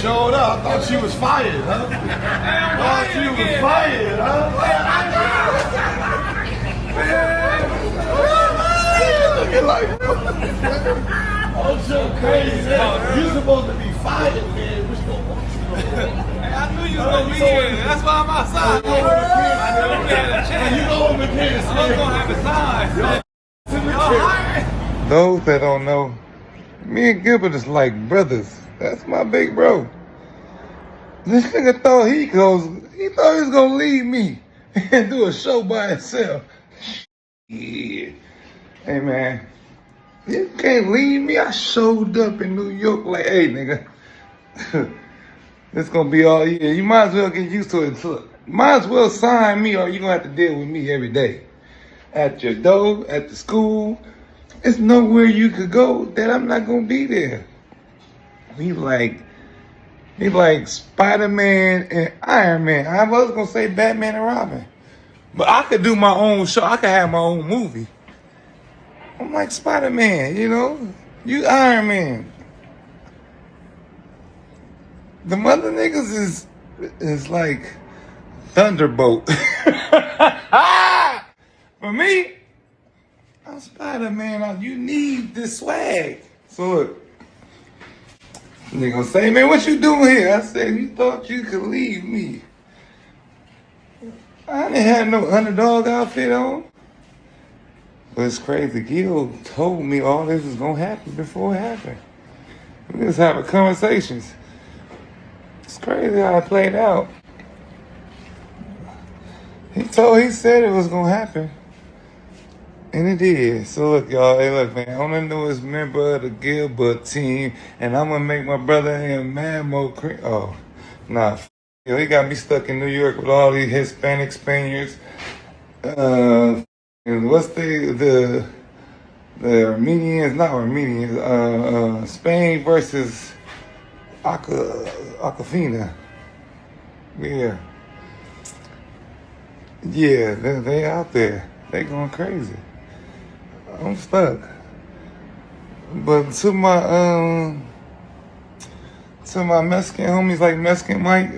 showed up. I thought she was fired, huh? I thought she was fired, huh? Looking like, oh, so crazy. You supposed to be fired, man. What's going on? I knew you was gonna be here. That's why I'm outside. You know what McCants I was gonna have a time. Those that don't know, me and Gilbert is like brothers. That's my big bro. This nigga thought he thought he was gonna leave me and do a show by himself. Yeah. Hey man, you can't leave me. I showed up in New York like, hey nigga, this gonna be all year. You might as well get used to it. Might as well sign me or you gonna have to deal with me every day. At your door, at the school. It's nowhere you could go that I'm not gonna be there. He like Spider-Man and Iron Man. I was gonna say Batman and Robin. But I could do my own show. I could have my own movie. I'm like Spider-Man, you know? You Iron Man. The mother niggas is like Thunderbolt. For me, I'm Spider-Man. You need this swag. So look, they gonna say, man, what you doing here? I said, you thought you could leave me. I didn't have no underdog outfit on. But it's crazy. Gil told me all this was gonna happen before it happened. We just having conversations. It's crazy how it played out. He said it was gonna happen. And it did. So look, y'all. Hey, look, man. I'm the newest member of the Gilbert team, and I'm gonna make my brother him mad more cream. Oh, nah. Yo, he got me stuck in New York with all these Hispanic Spaniards. And what's the Armenians? Not Armenians. Spain versus Aquafina. Yeah. Yeah, they out there. They going crazy. I'm stuck. But to my Mexican homies like Mexican Mike,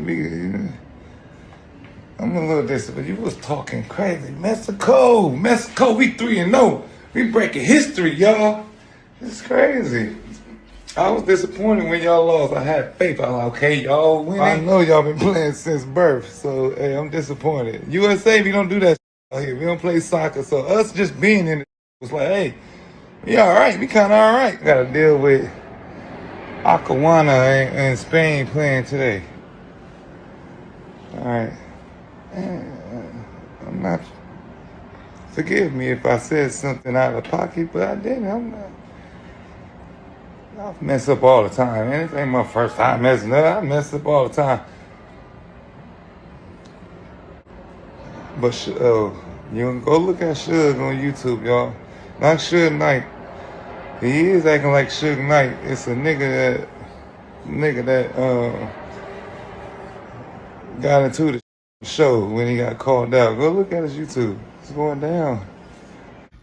I'm a little distant, but you was talking crazy. Mexico, we 3-0. We breaking history, y'all. It's crazy. I was disappointed when y'all lost. I had faith. I was like, okay, y'all winning. I know y'all been playing since birth, so hey, I'm disappointed. USA, we don't do that out here. We don't play soccer, so us just being in it was like, hey, we all right. We kind of all right. Got to deal with Acawana and Spain playing today. All right. I'm not. Forgive me if I said something out of pocket, but I didn't. I'm not. I mess up all the time, man. This ain't my first time messing up. I mess up all the time. But you can go look at Suge on YouTube, y'all. Not Suge Knight. He is acting like Suge Knight. It's a nigga that got into the show when he got called out. Go look at his YouTube. It's going down.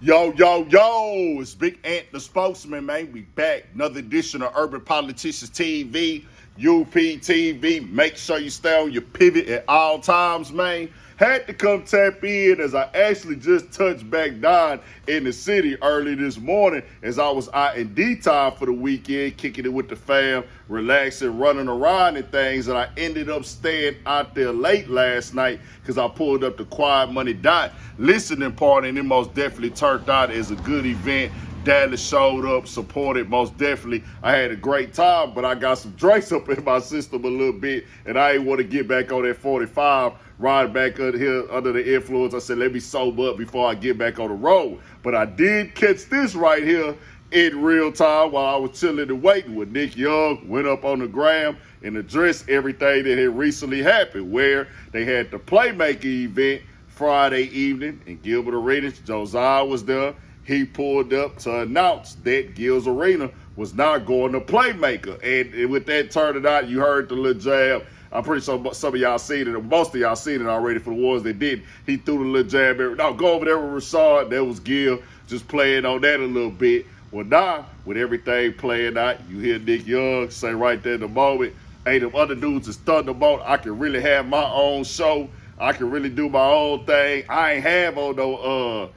Yo, it's Big Ant the Spokesman, man. We back. Another edition of Urban Politicians TV, UPTV. Make sure you stay on your pivot at all times, man. Had to come tap in as I actually just touched back down in the city early this morning as I was out in D-Town for the weekend, kicking it with the fam, relaxing, running around and things. And I ended up staying out there late last night because I pulled up the Quiet Money Dot listening party, and it most definitely turned out as a good event. Dallas showed up, supported, most definitely. I had a great time, but I got some drinks up in my system a little bit, and I ain't want to get back on that 45, ride back up here under the influence. I said, let me sober up before I get back on the road. But I did catch this right here in real time while I was chilling and waiting with Nick Young. Went up on the gram and addressed everything that had recently happened, where they had the Playmaker event Friday evening in Gilbert Arena. Josiah was there. He pulled up to announce that Gil's Arena was not going to Playmaker. And with that turning out, you heard the little jab. I'm pretty sure some of y'all seen it, or most of y'all seen it already. For the ones that didn't, he threw the little jab. Now go over there with Rashad. That was Gil just playing on that a little bit. Well, now, with everything playing out, you hear Nick Young say right there in the moment, hey, them other dudes is thunderbolt. I can really have my own show. I can really do my own thing. I ain't have on no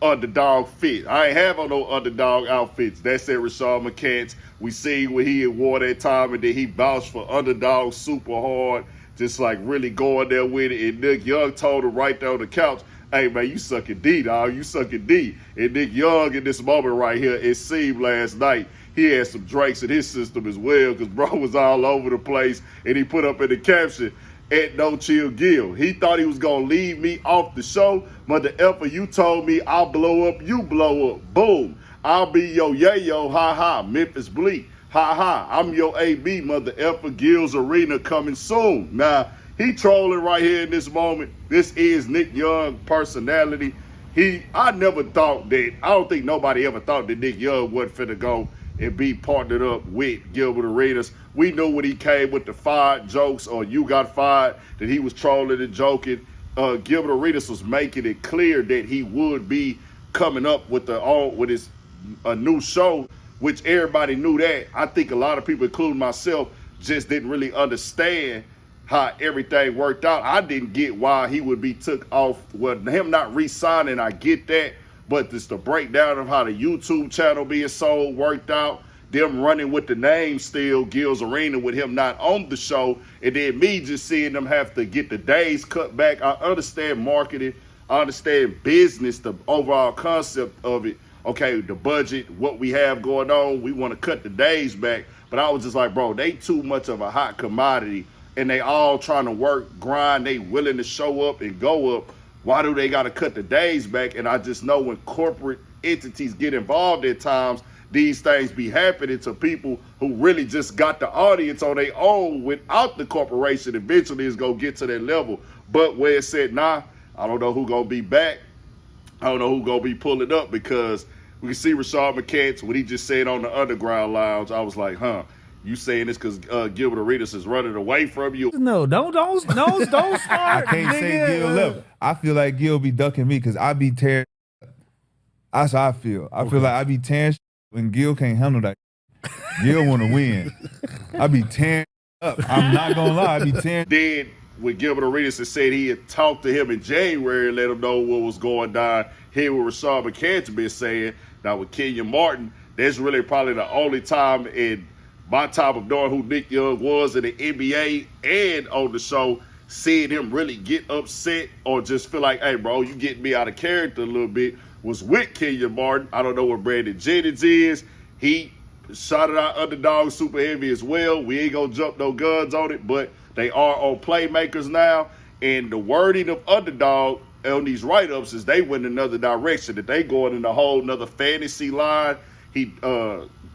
underdog fit. I ain't have on no underdog outfits. That's at Rashad McCants. We see what he had wore that time, and then he vouched for underdog super hard, just like really going there with it. And Nick Young told him right there on the couch, hey, man, you sucking D, dog. You sucking D. And Nick Young in this moment right here, it seemed last night, he had some drinks in his system as well, because bro was all over the place. And he put up in the caption, at No Chill Gil. He thought he was going to leave me off the show. Mother effer, you told me I'll blow up, you blow up. Boom. I'll be your yayo, ha ha. Memphis Bleak, ha ha. I'm your AB, mother effer. Gil's Arena coming soon. Now, he trolling right here in this moment. This is Nick Young personality. I never thought that, I don't think nobody ever thought that Nick Young wasn't finna go and be partnered up with Gilbert Arenas. We knew when he came with the fired jokes or you got fired that he was trolling and joking. Gilbert Arenas was making it clear that he would be coming up with his new show, which everybody knew that. I think a lot of people, including myself, just didn't really understand how everything worked out. I didn't get why he would be took off. Well, him not re-signing, I get that. But just the breakdown of how the YouTube channel being sold worked out, them running with the name still, Gil's Arena, with him not on the show, and then me just seeing them have to get the days cut back. I understand marketing, I understand business, the overall concept of it. Okay, the budget, what we have going on, we want to cut the days back. But I was just like, bro, they too much of a hot commodity, and they all trying to work, grind, they willing to show up and go up. Why do they got to cut the days back? And I just know when corporate entities get involved at times, these things be happening to people who really just got the audience on their own without the corporation. Eventually it's going to get to that level. But where it said, nah, I don't know who going to be back. I don't know who going to be pulling up, because we can see Rashad McCants, what he just said on the Underground Lounge. I was like, huh. You saying this because Gilbert Arenas is running away from you? No, don't start. I can't say Gil left. I feel like Gil be ducking me because I be tearing. That's how I feel. I feel like I be tearing when Gil can't handle that. Gil want to win. I be tearing up. I'm not gonna lie. I be tearing. Then when Gilbert Arenas had said he had talked to him in January and let him know what was going down, here what Rashad McCants been saying. Now with Kenyon Martin, that's really probably the only time in my time of knowing who Nick Young was in the NBA and on the show, seeing him really get upset or just feel like, hey, bro, you getting me out of character a little bit, was with Kenyon Martin. I don't know what Brandon Jennings is. He shot it out underdog super heavy as well. We ain't going to jump no guns on it, but they are on Playmakers now. And the wording of underdog on these write-ups is they went another direction, that they going in a whole nother fantasy line.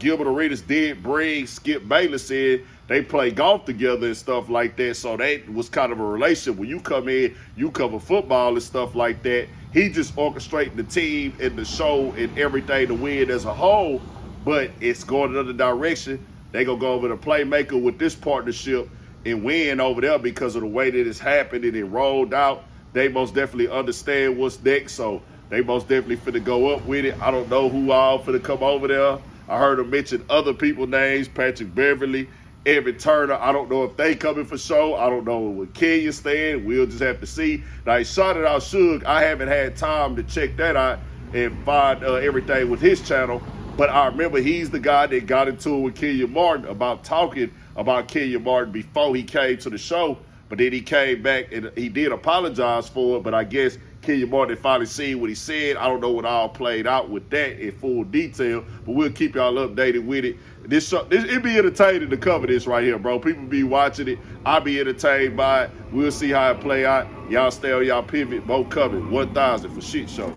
Gilbert Arenas did bring Skip Bayless in. They play golf together and stuff like that. So that was kind of a relationship. When you come in, you cover football and stuff like that. He just orchestrating the team and the show and everything to win as a whole. But it's going another direction. They going to go over to Playmaker with this partnership and win over there because of the way that it's happened and it rolled out. They most definitely understand what's next. So they most definitely finna go up with it. I don't know who all finna come over there. I heard him mention other people's names, Patrick Beverly, Evan Turner. I don't know if they coming for show. I don't know what Kenya's staying. We'll just have to see. Now, he shot it out Suge. I haven't had time to check that out and find everything with his channel. But I remember he's the guy that got into it with Kenyon Martin about talking about Kenyon Martin before he came to the show. But then he came back and he did apologize for it. But I guess Kenyon Martin finally seen what he said. I don't know what all played out with that in full detail, but we'll keep y'all updated with it. It'd be entertaining to cover this right here, bro. People be watching it. I'll be entertained by it. We'll see how it play out. Y'all stay on y'all pivot. Both covered. 1,000 for shit show.